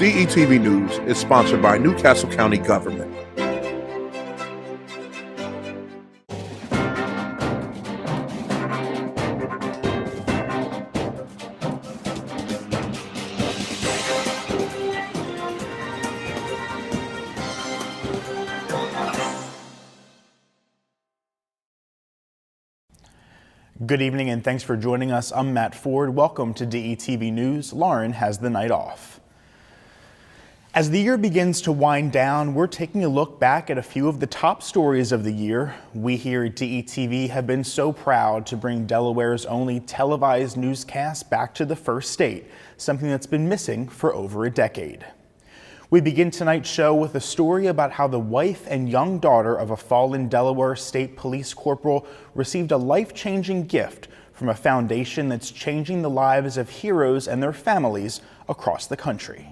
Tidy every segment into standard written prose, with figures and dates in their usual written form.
DETV News is sponsored by Newcastle County Government. Good evening and thanks for joining us. I'm Matt Ford. Welcome to DETV News. Lauren has the night off. As the year begins to wind down, we're taking a look back at a few of the top stories of the year. We here at DETV have been so proud to bring Delaware's only televised newscast back to the first state, something that's been missing for over a decade. We begin tonight's show with a story about how the wife and young daughter of a fallen Delaware State Police corporal received a life-changing gift from a foundation that's changing the lives of heroes and their families across the country.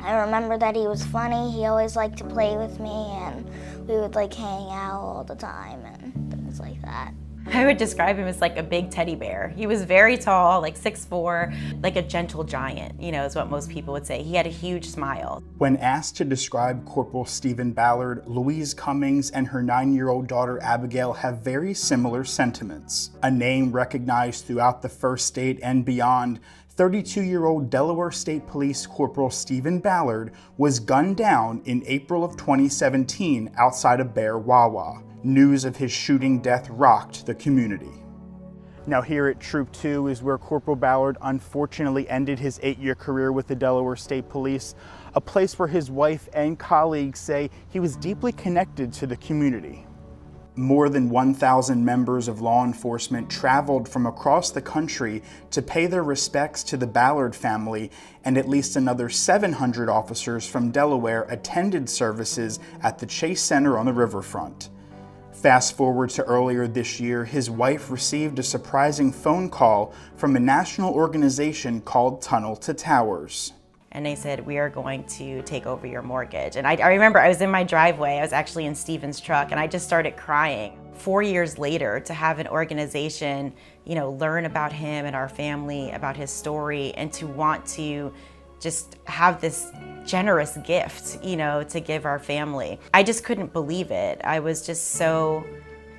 I remember that he was funny. He always liked to play with me, and we would hang out all the time and things like that. I would describe him as like a big teddy bear. He was very tall, like 6'4", like a gentle giant, is what most people would say. He had a huge smile. When asked to describe Corporal Stephen Ballard, Louise Cummings and her 9-year-old daughter Abigail have very similar sentiments. A name recognized throughout the first state and beyond, 32-year-old Delaware State Police Corporal Stephen Ballard was gunned down in April of 2017 outside of Bear Wawa. News of his shooting death rocked the community. Now here at Troop 2 is where Corporal Ballard unfortunately ended his 8-year career with the Delaware State Police, a place where his wife and colleagues say he was deeply connected to the community. More than 1,000 members of law enforcement traveled from across the country to pay their respects to the Ballard family, and at least another 700 officers from Delaware attended services at the Chase Center on the riverfront. Fast forward to earlier this year, his wife received a surprising phone call from a national organization called Tunnel to Towers. And they said, we are going to take over your mortgage. And I remember I was in my driveway, I was actually in Stephen's truck, and I just started crying. 4 years later, to have an organization, learn about him and our family, about his story, and to want to just have this generous gift, to give our family. I just couldn't believe it. I was just so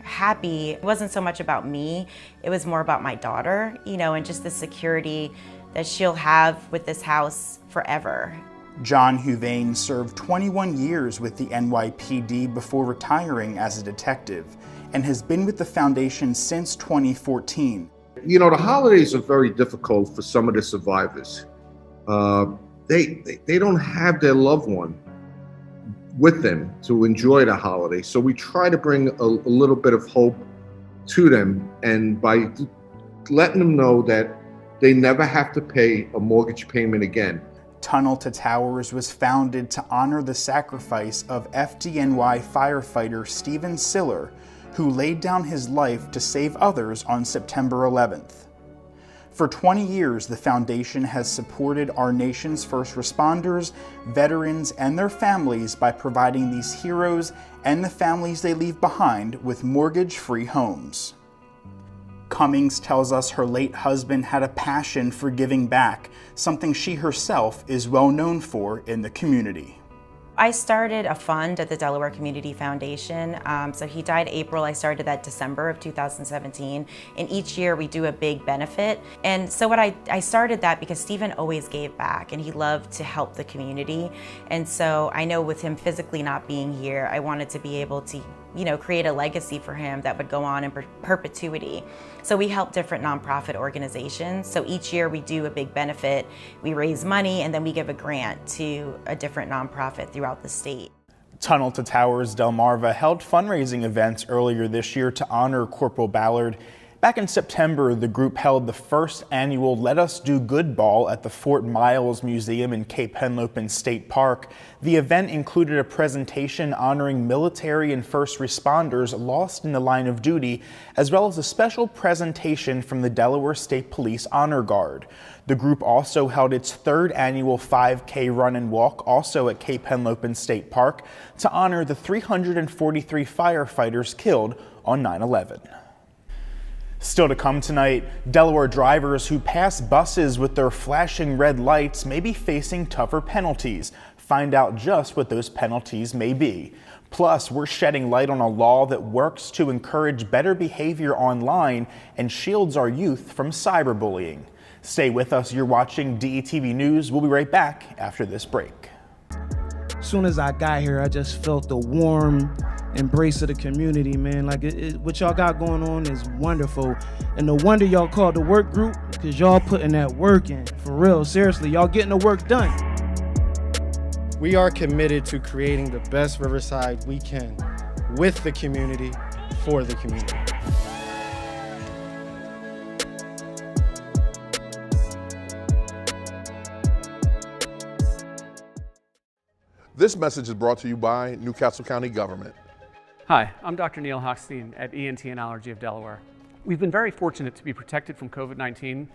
happy. It wasn't so much about me, it was more about my daughter, and just the security that she'll have with this house forever. John Huvane served 21 years with the NYPD before retiring as a detective and has been with the foundation since 2014. The holidays are very difficult for some of the survivors. They don't have their loved one with them to enjoy the holiday. So we try to bring a little bit of hope to them, and by letting them know that they never have to pay a mortgage payment again. Tunnel to Towers was founded to honor the sacrifice of FDNY firefighter Stephen Siller, who laid down his life to save others on September 11th. For 20 years, the foundation has supported our nation's first responders, veterans, and their families by providing these heroes and the families they leave behind with mortgage-free homes. Cummings tells us her late husband had a passion for giving back, something she herself is well known for in the community. I started a fund at the Delaware Community Foundation. So he died April, I started that December of 2017. And each year we do a big benefit. And so I started that because Stephen always gave back and he loved to help the community. And so I know with him physically not being here, I wanted to be able to create a legacy for him that would go on in perpetuity. So we help different nonprofit organizations. So each year we do a big benefit, we raise money, and then we give a grant to a different nonprofit throughout the state. Tunnel to Towers Delmarva held fundraising events earlier this year to honor Corporal Ballard. Back in September, the group held the first annual Let Us Do Good Ball at the Fort Miles Museum in Cape Henlopen State Park. The event included a presentation honoring military and first responders lost in the line of duty, as well as a special presentation from the Delaware State Police Honor Guard. The group also held its third annual 5K run and walk, also at Cape Henlopen State Park, to honor the 343 firefighters killed on 9/11. Still to come tonight, Delaware drivers who pass buses with their flashing red lights may be facing tougher penalties. Find out just what those penalties may be. Plus, we're shedding light on a law that works to encourage better behavior online and shields our youth from cyberbullying. Stay with us. You're watching DETV News. We'll be right back after this break. As soon as I got here, I just felt the warm embrace of the community, man. Like, what y'all got going on is wonderful. And no wonder y'all called the work group, because y'all putting that work in. For real, seriously, y'all getting the work done. We are committed to creating the best Riverside we can with the community, for the community. This message is brought to you by Newcastle County Government. Hi, I'm Dr. Neil Hochstein at ENT and Allergy of Delaware. We've been very fortunate to be protected from COVID-19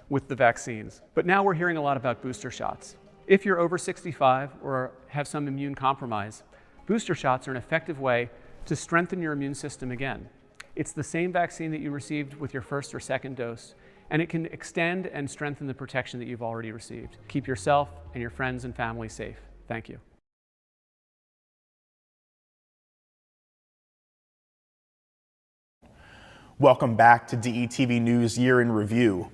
with the vaccines, but now we're hearing a lot about booster shots. If you're over 65 or have some immune compromise, booster shots are an effective way to strengthen your immune system again. It's the same vaccine that you received with your first or second dose, and it can extend and strengthen the protection that you've already received. Keep yourself and your friends and family safe. Thank you. Welcome back to DETV News Year in Review.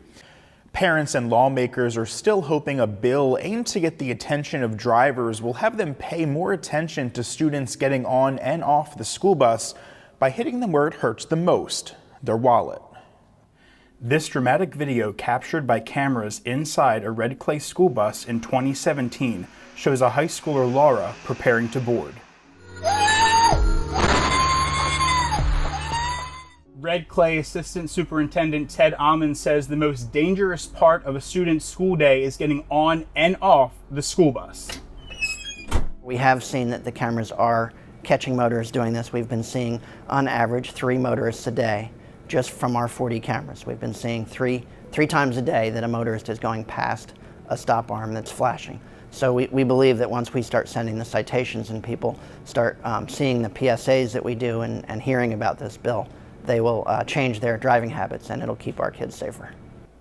Parents and lawmakers are still hoping a bill aimed to get the attention of drivers will have them pay more attention to students getting on and off the school bus by hitting them where it hurts the most, their wallet. This dramatic video captured by cameras inside a red clay school bus in 2017 shows a high schooler, Laura, preparing to board. Red Clay Assistant Superintendent Ted Amon says the most dangerous part of a student's school day is getting on and off the school bus. We have seen that the cameras are catching motorists doing this. We've been seeing, on average, 3 motorists a day just from our 40 cameras. We've been seeing three times a day that a motorist is going past a stop arm that's flashing. So we believe that once we start sending the citations and people start seeing the PSAs that we do and hearing about this bill, they will change their driving habits, and it'll keep our kids safer.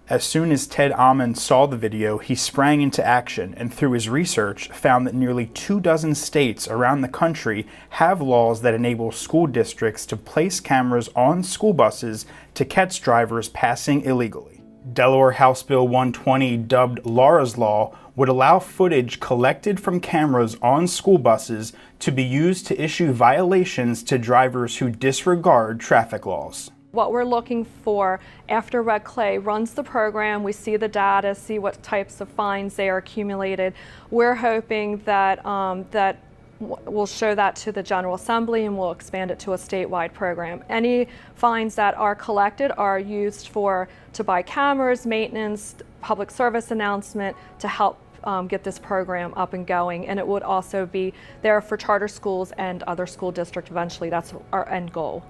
As soon as Ted Amon saw the video, he sprang into action and through his research found that nearly 24 states around the country have laws that enable school districts to place cameras on school buses to catch drivers passing illegally. Delaware House Bill 120, dubbed Laura's Law, would allow footage collected from cameras on school buses to be used to issue violations to drivers who disregard traffic laws. What we're looking for after Red Clay runs the program, we see the data, see what types of fines they are accumulated. We're hoping that we'll show that to the General Assembly and we'll expand it to a statewide program. Any fines that are collected are used to buy cameras, maintenance, public service announcement to help get this program up and going. And it would also be there for charter schools and other school districts eventually. That's our end goal.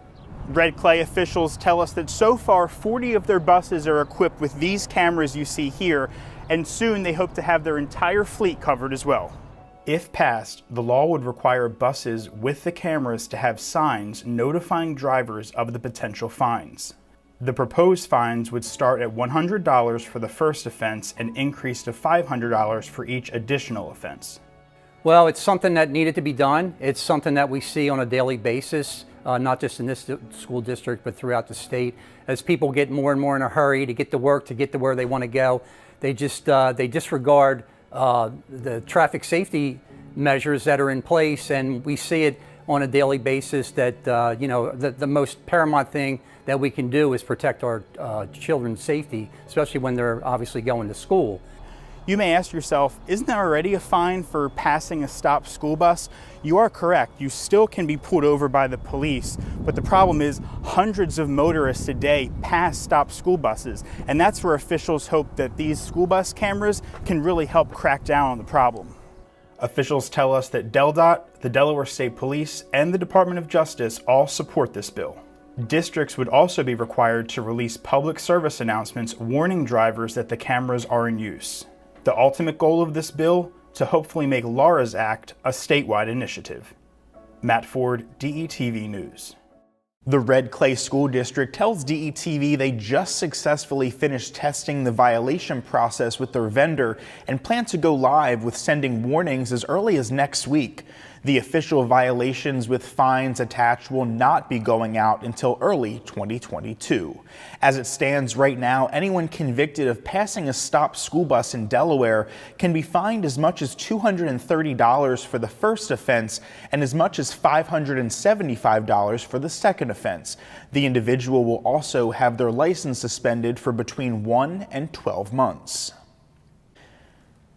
Red Clay officials tell us that so far 40 of their buses are equipped with these cameras you see here, and soon they hope to have their entire fleet covered as well. If passed, the law would require buses with the cameras to have signs notifying drivers of the potential fines. The proposed fines would start at $100 for the first offense and increase to $500 for each additional offense. Well, it's something that needed to be done. It's something that we see on a daily basis, not just in this school district, but throughout the state. As people get more and more in a hurry to get to work, to get to where they want to go, they disregard the traffic safety measures that are in place, and we see it on a daily basis that the most paramount thing that we can do is protect our children's safety, especially when they're obviously going to school. You may ask yourself, isn't there already a fine for passing a stopped school bus? You are correct. You still can be pulled over by the police, but the problem is hundreds of motorists a day pass stopped school buses, and that's where officials hope that these school bus cameras can really help crack down on the problem. Officials tell us that DelDOT, the Delaware State Police, and the Department of Justice all support this bill. Districts would also be required to release public service announcements warning drivers that the cameras are in use. The ultimate goal of this bill, to hopefully make Laura's Act a statewide initiative. Matt Ford, DETV News. The Red Clay School District tells DETV they just successfully finished testing the violation process with their vendor and plan to go live with sending warnings as early as next week. The official violations with fines attached will not be going out until early 2022. As it stands right now, anyone convicted of passing a stopped school bus in Delaware can be fined as much as $230 for the first offense and as much as $575 for the second offense. The individual will also have their license suspended for between 1 and 12 months.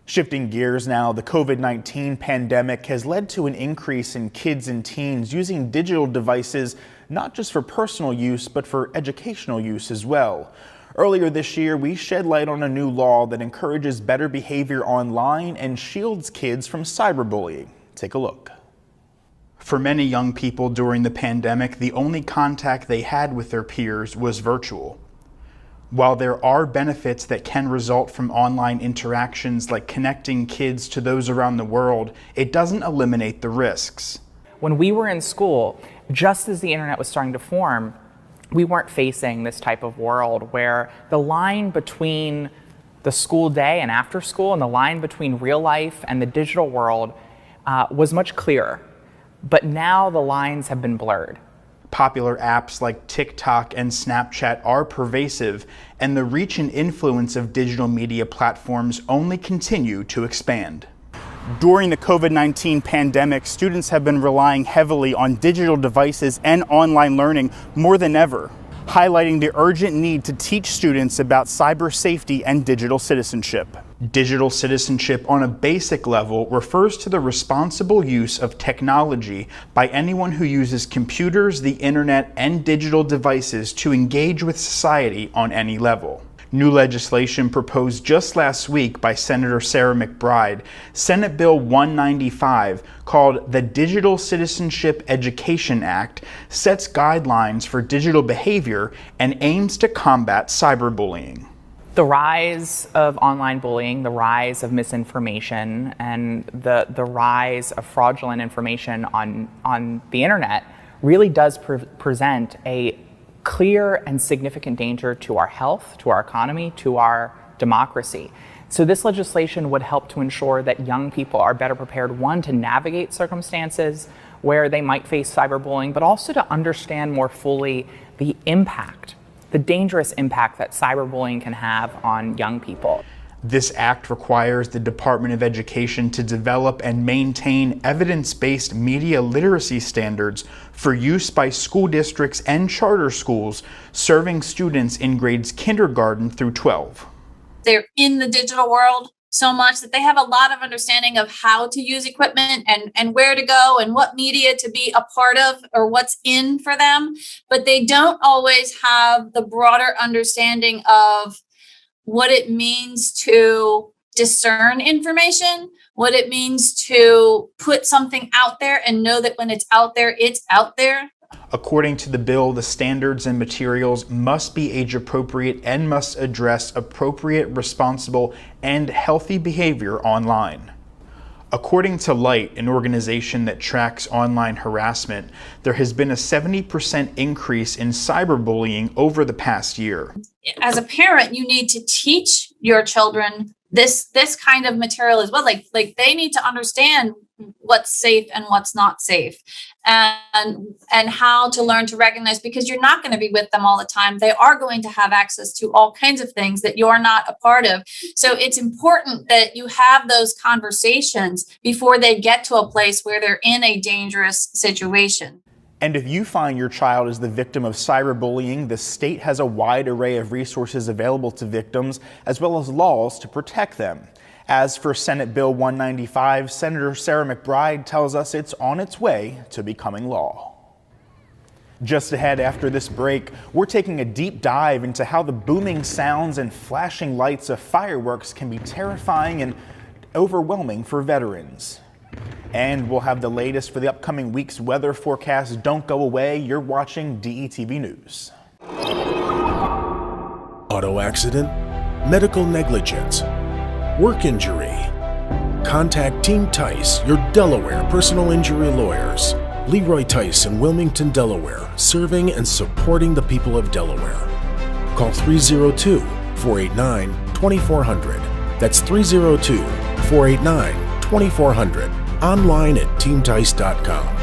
Shifting gears now, the COVID-19 pandemic has led to an increase in kids and teens using digital devices not just for personal use, but for educational use as well. Earlier this year, we shed light on a new law that encourages better behavior online and shields kids from cyberbullying. Take a look. For many young people during the pandemic, the only contact they had with their peers was virtual. While there are benefits that can result from online interactions like connecting kids to those around the world, it doesn't eliminate the risks. When we were in school, just as the internet was starting to form, we weren't facing this type of world where the line between the school day and after school and the line between real life and the digital world was much clearer. But now the lines have been blurred. Popular apps like TikTok and Snapchat are pervasive, and the reach and influence of digital media platforms only continue to expand. During the COVID-19 pandemic, students have been relying heavily on digital devices and online learning more than ever, highlighting the urgent need to teach students about cyber safety and digital citizenship. Digital citizenship on a basic level refers to the responsible use of technology by anyone who uses computers, the internet, and digital devices to engage with society on any level. New legislation proposed just last week by Senator Sarah McBride, Senate Bill 195, called the Digital Citizenship Education Act, sets guidelines for digital behavior and aims to combat cyberbullying. The rise of online bullying, the rise of misinformation, and the rise of fraudulent information on the internet really does present a clear and significant danger to our health, to our economy, to our democracy. So this legislation would help to ensure that young people are better prepared, one, to navigate circumstances where they might face cyberbullying, but also to understand more fully the impact, the dangerous impact that cyberbullying can have on young people. This act requires the Department of Education to develop and maintain evidence-based media literacy standards for use by school districts and charter schools serving students in grades kindergarten through 12. They're in the digital world so much that they have a lot of understanding of how to use equipment and where to go and what media to be a part of or what's in for them. But they don't always have the broader understanding of what it means to discern information, what it means to put something out there and know that when it's out there, it's out there. According to the bill, the standards and materials must be age appropriate and must address appropriate, responsible, and healthy behavior online. According to Light, an organization that tracks online harassment, there has been a 70% increase in cyberbullying over the past year. As a parent, you need to teach your children this kind of material as well. Like they need to understand what's safe and what's not safe, and how to learn to recognize, because you're not going to be with them all the time. They are going to have access to all kinds of things that you're not a part of. So it's important that you have those conversations before they get to a place where they're in a dangerous situation. And if you find your child is the victim of cyberbullying, the state has a wide array of resources available to victims, as well as laws to protect them. As for Senate Bill 195, Senator Sarah McBride tells us it's on its way to becoming law. Just ahead after this break, we're taking a deep dive into how the booming sounds and flashing lights of fireworks can be terrifying and overwhelming for veterans. And we'll have the latest for the upcoming week's weather forecast. Don't go away. You're watching DETV News. Auto accident, medical negligence, work injury. Contact Team Tice, your Delaware personal injury lawyers. Leroy Tice in Wilmington, Delaware, serving and supporting the people of Delaware. Call 302-489-2400. That's 302-489-2400. Online at teamtice.com.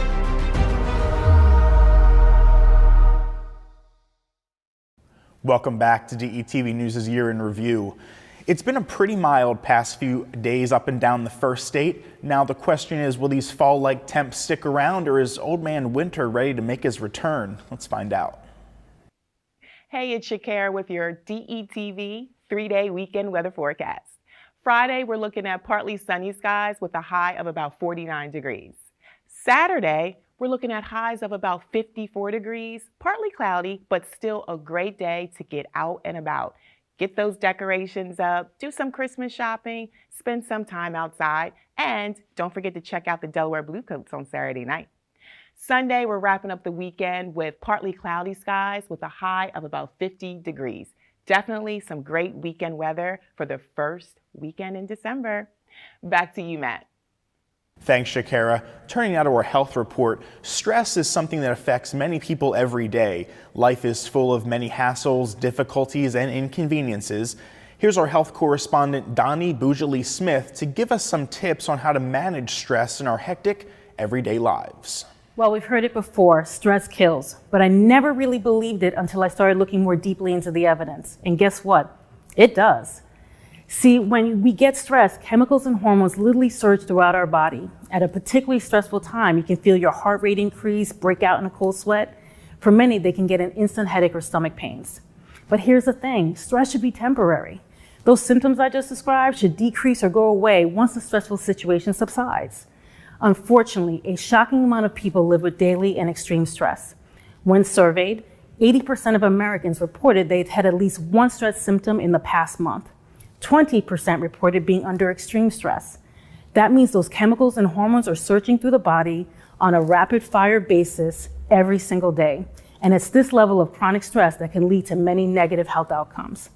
Welcome back to DETV News' Year in Review. It's been a pretty mild past few days up and down the first state. Now the question is, will these fall-like temps stick around, or is Old Man Winter ready to make his return? Let's find out. Hey, it's Shakira with your DETV 3-day weekend weather forecast. Friday, we're looking at partly sunny skies with a high of about 49 degrees. Saturday, we're looking at highs of about 54 degrees, partly cloudy, but still a great day to get out and about. Get those decorations up, do some Christmas shopping, spend some time outside, and don't forget to check out the Delaware Bluecoats on Saturday night. Sunday, we're wrapping up the weekend with partly cloudy skies with a high of about 50 degrees. Definitely some great weekend weather for the first weekend in December. Back to you, Matt. Thanks, Shakira. Turning now to our health report, stress is something that affects many people every day. Life is full of many hassles, difficulties, and inconveniences. Here's our health correspondent, Donnie Bougeli-Smith, to give us some tips on how to manage stress in our hectic, everyday lives. Well, we've heard it before, stress kills, but I never really believed it until I started looking more deeply into the evidence. And guess what? It does. See, when we get stressed, chemicals and hormones literally surge throughout our body. At a particularly stressful time, you can feel your heart rate increase, break out in a cold sweat. For many, they can get an instant headache or stomach pains. But here's the thing, stress should be temporary. Those symptoms I just described should decrease or go away once the stressful situation subsides. Unfortunately, a shocking amount of people live with daily and extreme stress. When surveyed, 80% of Americans reported they'd had at least one stress symptom in the past month. 20% reported being under extreme stress. That means those chemicals and hormones are surging through the body on a rapid fire basis every single day. And it's this level of chronic stress that can lead to many negative health outcomes.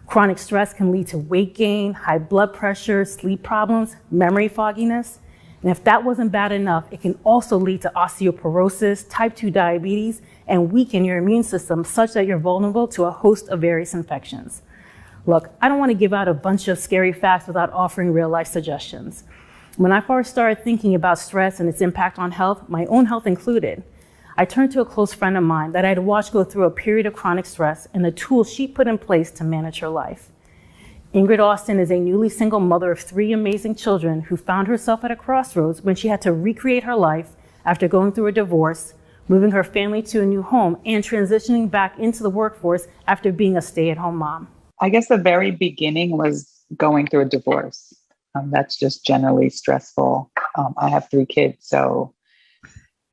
Chronic stress can lead to weight gain, high blood pressure, sleep problems, memory fogginess. And if that wasn't bad enough, it can also lead to osteoporosis, type 2 diabetes, and weaken your immune system such that you're vulnerable to a host of various infections. Look, I don't want to give out a bunch of scary facts without offering real-life suggestions. When I first started thinking about stress and its impact on health, my own health included, I turned to a close friend of mine that I'd watched go through a period of chronic stress and the tools she put in place to manage her life. Ingrid Austin is a newly single mother of 3 amazing children who found herself at a crossroads when she had to recreate her life after going through a divorce, moving her family to a new home, and transitioning back into the workforce after being a stay-at-home mom. I guess the very beginning was going through a divorce. That's just generally stressful. I have 3 kids, so,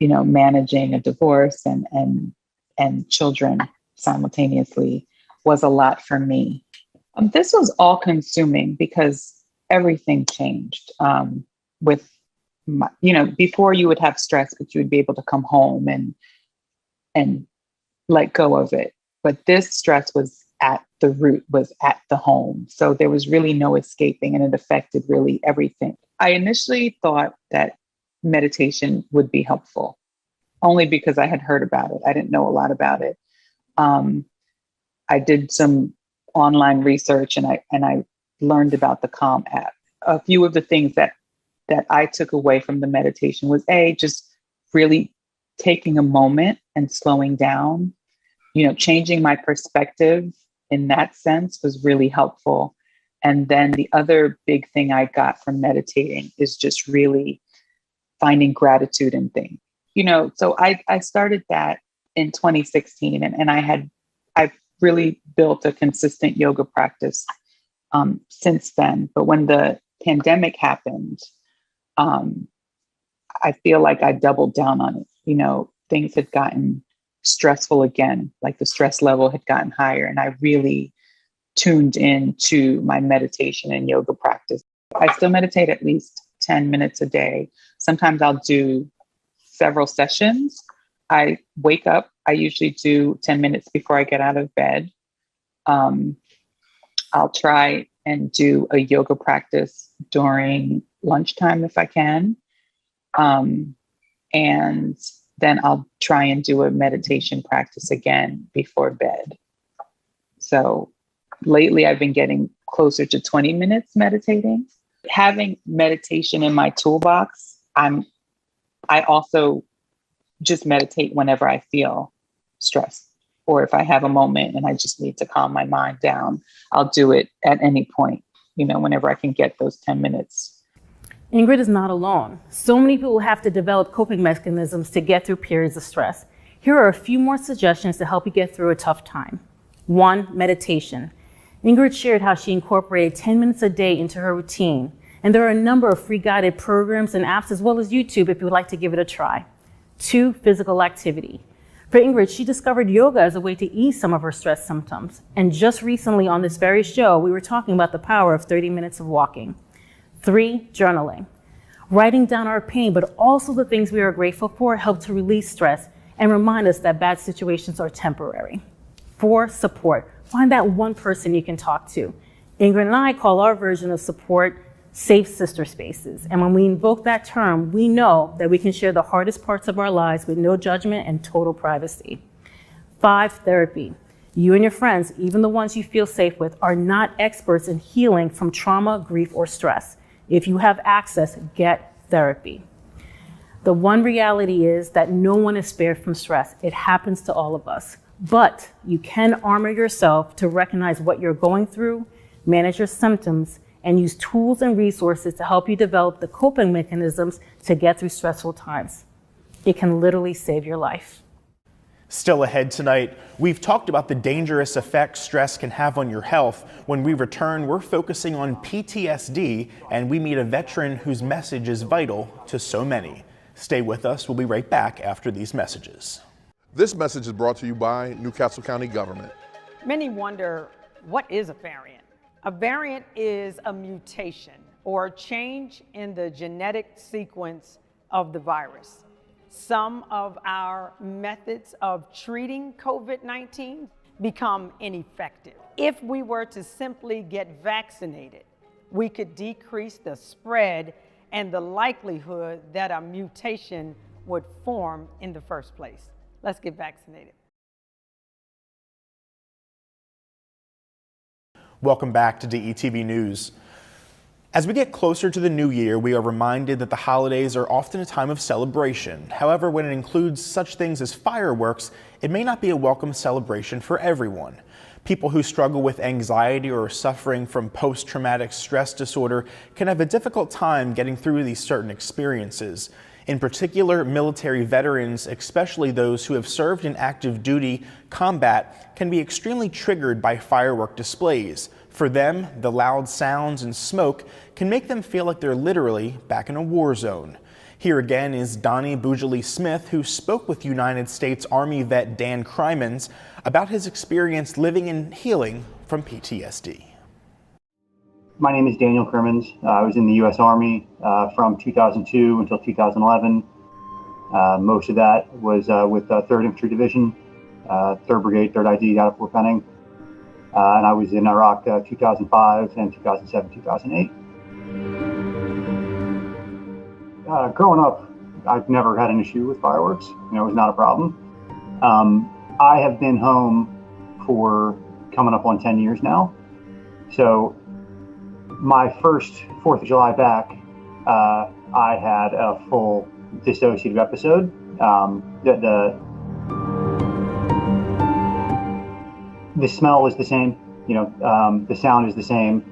managing a divorce and children simultaneously was a lot for me. This was all consuming because everything changed. Before you would have stress, but you would be able to come home and let go of it. But this stress was at the root, was at the home. So there was really no escaping, and it affected really everything. I initially thought that meditation would be helpful, only because I had heard about it. I didn't know a lot about it. I did some online research and I learned about the Calm app. A few of the things that I took away from the meditation was just really taking a moment and slowing down, changing my perspective in that sense was really helpful. And then the other big thing I got from meditating is just really finding gratitude in things. So I started that in 2016 and I've really built a consistent yoga practice since then. But when the pandemic happened, I feel like I doubled down on it. Things had gotten stressful again, like the stress level had gotten higher. And I really tuned into my meditation and yoga practice. I still meditate at least 10 minutes a day. Sometimes I'll do several sessions. I wake up, I usually do 10 minutes before I get out of bed. I'll try and do a yoga practice during lunchtime if I can. And then I'll try and do a meditation practice again before bed. So lately I've been getting closer to 20 minutes meditating. Having meditation in my toolbox, I also just meditate whenever I feel stressed, or if I have a moment and I just need to calm my mind down, I'll do it at any point, whenever I can get those 10 minutes. Ingrid is not alone. So many people have to develop coping mechanisms to get through periods of stress. Here are a few more suggestions to help you get through a tough time. 1, meditation. Ingrid shared how she incorporated 10 minutes a day into her routine, and there are a number of free guided programs and apps as well as YouTube if you would like to give it a try. 2, physical activity. For Ingrid, she discovered yoga as a way to ease some of her stress symptoms. And just recently on this very show, we were talking about the power of 30 minutes of walking. 3, journaling. Writing down our pain, but also the things we are grateful for, help to release stress and remind us that bad situations are temporary. 4, support. Find that one person you can talk to. Ingrid and I call our version of support safe sister spaces. And when we invoke that term, we know that we can share the hardest parts of our lives with no judgment and total privacy. 5, therapy. You and your friends, even the ones you feel safe with, are not experts in healing from trauma, grief, or stress. If you have access, get therapy. The one reality is that no one is spared from stress. It happens to all of us. But you can armor yourself to recognize what you're going through, manage your symptoms, and use tools and resources to help you develop the coping mechanisms to get through stressful times. It can literally save your life. Still ahead tonight, we've talked about the dangerous effects stress can have on your health. When we return, we're focusing on PTSD, and we meet a veteran whose message is vital to so many. Stay with us. We'll be right back after these messages. This message is brought to you by Newcastle County Government. Many wonder, what is a variant? A variant is a mutation or a change in the genetic sequence of the virus. Some of our methods of treating COVID-19 become ineffective. If we were to simply get vaccinated, we could decrease the spread and the likelihood that a mutation would form in the first place. Let's get vaccinated. Welcome back to DETV News. As we get closer to the new year, we are reminded that the holidays are often a time of celebration. However, when it includes such things as fireworks, it may not be a welcome celebration for everyone. People who struggle with anxiety or are suffering from post-traumatic stress disorder can have a difficult time getting through these certain experiences. In particular, military veterans, especially those who have served in active duty combat, can be extremely triggered by firework displays. For them, the loud sounds and smoke can make them feel like they're literally back in a war zone. Here again is Donnie Bougely Smith, who spoke with United States Army vet Dan Crymans about his experience living and healing from PTSD. My name is Daniel Crymans. I was in the U.S. Army from 2002 until 2011. Most of that was with 3rd Infantry Division, 3rd Brigade, 3rd ID out of Fort Benning. And I was in Iraq 2005 and 2007, 2008. Growing up, I've never had an issue with fireworks. It was not a problem. I have been home for coming up on 10 years now. So my first 4th of July back, I had a full dissociative episode. The smell is the same, the sound is the same.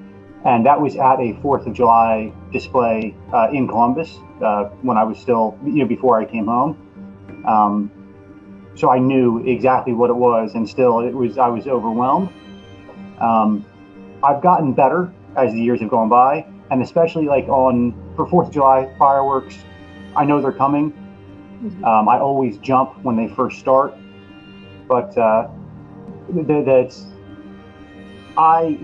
And that was at a 4th of July display in Columbus when I was still, before I came home. So I knew exactly what it was, and still I was overwhelmed. I've gotten better as the years have gone by, and especially for 4th of July fireworks, I know they're coming. I always jump when they first start, but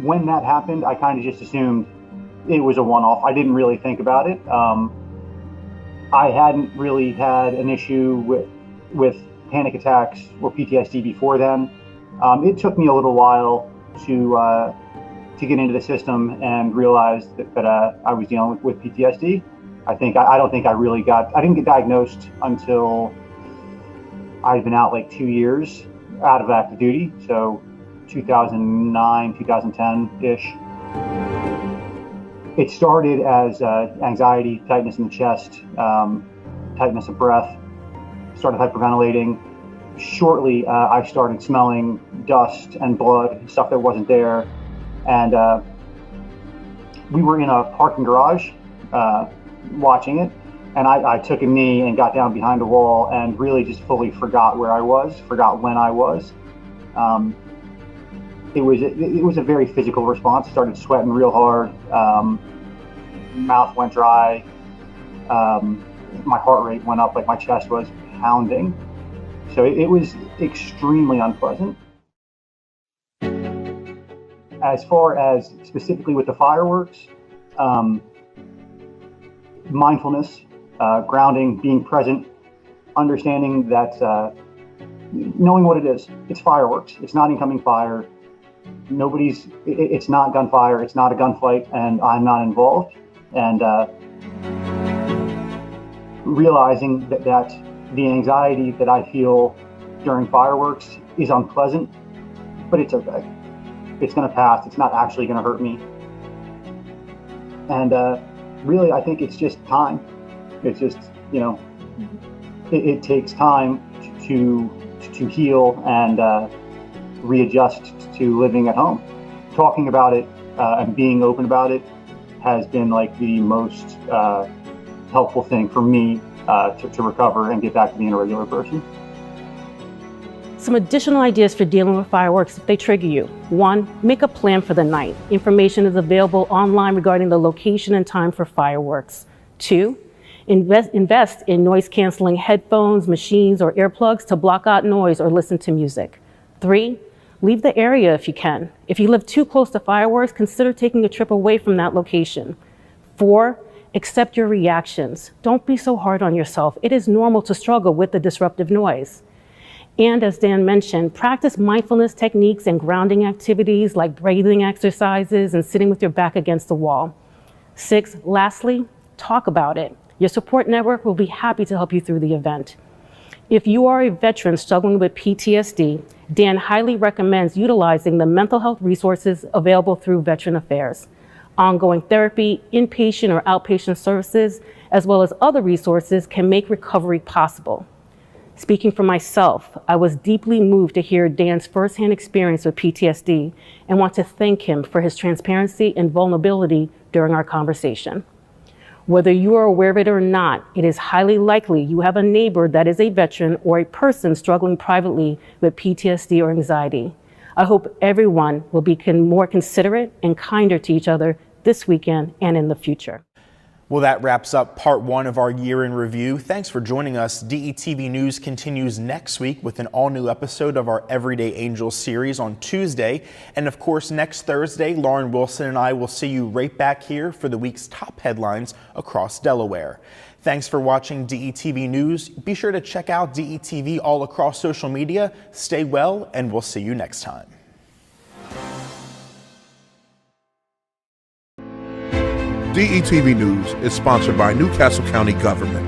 when that happened, I kind of just assumed it was a one-off. I didn't really think about it. I hadn't really had an issue with panic attacks or PTSD before then. It took me a little while to get into the system and realize that I was dealing with PTSD. I don't think I didn't get diagnosed until I'd been out like 2 years out of active duty. So 2009, 2010-ish. It started as anxiety, tightness in the chest, tightness of breath, started hyperventilating. Shortly, I started smelling dust and blood, stuff that wasn't there. And we were in a parking garage watching it. And I took a knee and got down behind a wall and really just fully forgot where I was, forgot when I was. It was a very physical response. Started sweating real hard. Mouth went dry. My heart rate went up, like my chest was pounding. So it was extremely unpleasant. As far as specifically with the fireworks, mindfulness, grounding, being present, understanding that, knowing what it is. It's fireworks. It's not incoming fire. It's not gunfire. It's not a gunfight, and I'm not involved. And realizing that the anxiety that I feel during fireworks is unpleasant, but it's okay. It's going to pass. It's not actually going to hurt me. And really, I think it's just time. It's just, it takes time to heal and readjust to living at home. Talking about it and being open about it has been like the most helpful thing for me to recover and get back to being a regular person. Some additional ideas for dealing with fireworks if they trigger you. 1, make a plan for the night. Information is available online regarding the location and time for fireworks. 2, invest in noise-canceling headphones, machines, or earplugs to block out noise or listen to music. 3, leave the area if you can. If you live too close to fireworks, consider taking a trip away from that location. 4, accept your reactions. Don't be so hard on yourself. It is normal to struggle with the disruptive noise. And as Dan mentioned, practice mindfulness techniques and grounding activities like breathing exercises and sitting with your back against the wall. 6, lastly, talk about it. Your support network will be happy to help you through the event. If you are a veteran struggling with PTSD, Dan highly recommends utilizing the mental health resources available through Veteran Affairs. Ongoing therapy, inpatient or outpatient services, as well as other resources can make recovery possible. Speaking for myself, I was deeply moved to hear Dan's firsthand experience with PTSD and want to thank him for his transparency and vulnerability during our conversation. Whether you are aware of it or not, it is highly likely you have a neighbor that is a veteran or a person struggling privately with PTSD or anxiety. I hope everyone will be more considerate and kinder to each other this weekend and in the future. Well, that wraps up part 1 of our year in review. Thanks for joining us. DETV News continues next week with an all-new episode of our Everyday Angels series on Tuesday. And of course, next Thursday, Lauren Wilson and I will see you right back here for the week's top headlines across Delaware. Thanks for watching DETV News. Be sure to check out DETV all across social media. Stay well, and we'll see you next time. DETV News is sponsored by Newcastle County Government.